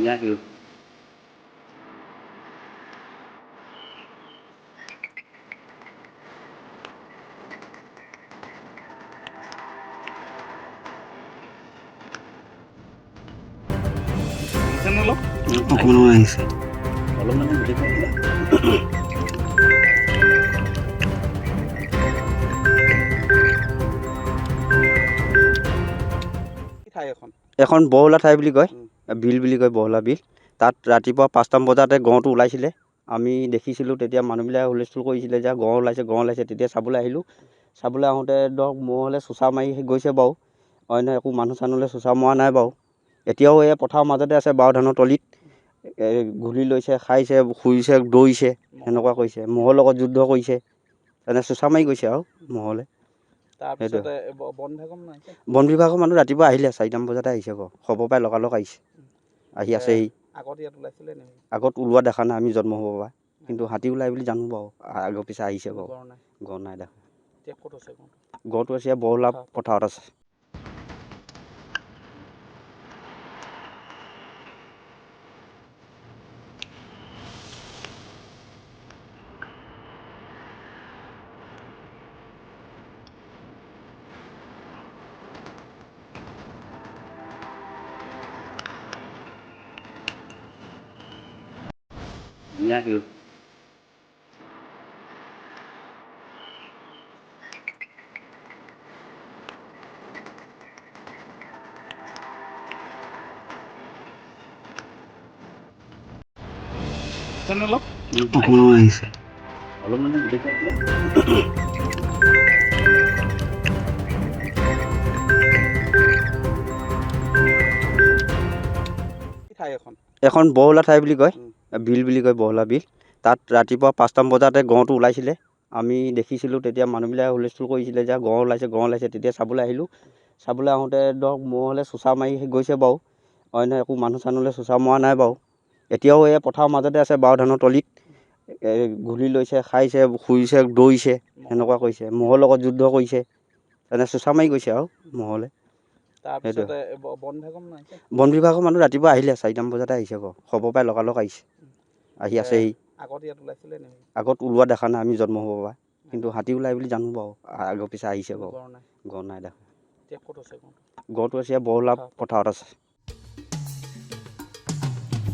Thank you. অকণমান আহিছে অলপ মানে গোটেই এখন বহলা ঠাই বুলি কয়, বিল বুলি কয়, বহলা বিল। তাত ৰাতিপুৱা 5টামান বজাতে গঁড়টো ওলাইছিলে। আমি দেখিছিলোঁ, তেতিয়া মানুহবিলাকে হুলস্থুল কৰিছিলে যে গঁড় ওলাইছে। তেতিয়া চাবলৈ আহিলোঁ। চাবলৈ আহোঁতে ধৰক মহলে চোঁচা মাৰি গৈছে বাৰু, অন্য একো মানুহ চানুহলৈ চোঁচা মৰা নাই বাৰু। এতিয়াও এই পথাৰৰ মাজতে আছে, বাও ধানৰ তলিত ঘূলি লৈছে, খাইছে, শুইছে, দৌৰিছে, সেনেকুৱা কৰিছে। মহৰ লগত যুদ্ধ কৰিছে, তেনে চোঁচা মাৰি গৈছে আৰু মহলে। তাৰপিছতে বন বিভাগৰ মানুহ ৰাতিপুৱা আহিলে, 4টামান বজাতে আহিছে বাৰু। খবৰ পাই লগালগ আহিছে, আহি আছেহি। আগত ইয়াত ওলাইছিলে নেকি? আগত ওলোৱা দেখা নাই আমি জন্ম হ'ব পৰা, কিন্তু হাতী ওলাই বুলি জানো বাৰু। আগৰ পিছে আহিছে বাৰু, গড় নাই দেখা। এতিয়া ক'ত আছে গড়টো? গড়টো আছে বহলা পথাৰত আছে। Thank you. অকণমান আহিছে অলপ মানে গোটেই এখন বহলা ঠাই বুলি কয়, বিল বুলি কয়, বহলা বিল। তাত ৰাতিপুৱা 5টামান বজাতে গঁড়টো ওলাইছিলে। আমি দেখিছিলোঁ, তেতিয়া মানুহবিলাকে হুলস্থুল কৰিছিলে যে গঁড় ওলাইছে। তেতিয়া চাবলৈ আহিলোঁ। চাবলৈ আহোঁতে ধৰক মহলে চোঁচা মাৰি গৈছে বাৰু, অন্য একো মানুহ চানুহলৈ চোঁচা মৰা নাই বাৰু। এতিয়াও এই পথাৰৰ মাজতে আছে, বাও ধানৰ তলিত ঘূলি লৈছে, খাইছে, শুইছে, দৌৰিছে, সেনেকুৱা কৰিছে। মহৰ লগত যুদ্ধ কৰিছে, তেনে চোঁচা মাৰি গৈছে আৰু মহলে। তাৰপিছতে বন বিভাগৰ মানুহ ৰাতিপুৱা আহিলে, 4টামান বজাতে আহিছে বাৰু। খবৰ পাই লগালগ আহিছে, আহি আছেহি। আগত ইয়াত ওলাইছিলে নেকি? আগত ওলোৱা দেখা নাই আমি জন্ম হ'ব পৰা, কিন্তু হাতী ওলাই বুলি জানো বাৰু। আগৰ পিছে আহিছে বাৰু, গড় নাই দেখা। এতিয়া ক'ত আছে গড়টো? গড়টো আছে বহলা পথাৰত আছে।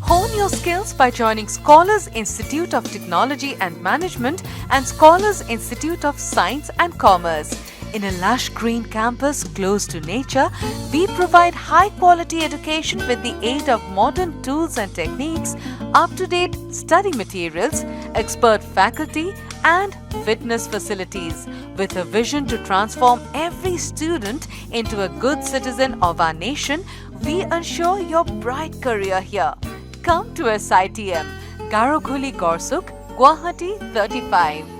Hone your skills by joining Scholars Institute of Technology and Management and Scholars Institute of Science and Commerce. In a lush green campus close to nature, we provide high-quality education with the aid of modern tools and techniques, up-to-date study materials, expert faculty, and fitness facilities. With a vision to transform every student into a good citizen of our nation, we ensure your bright career here. Come to SITM, Garokhuli Gorsuk, Guwahati 35.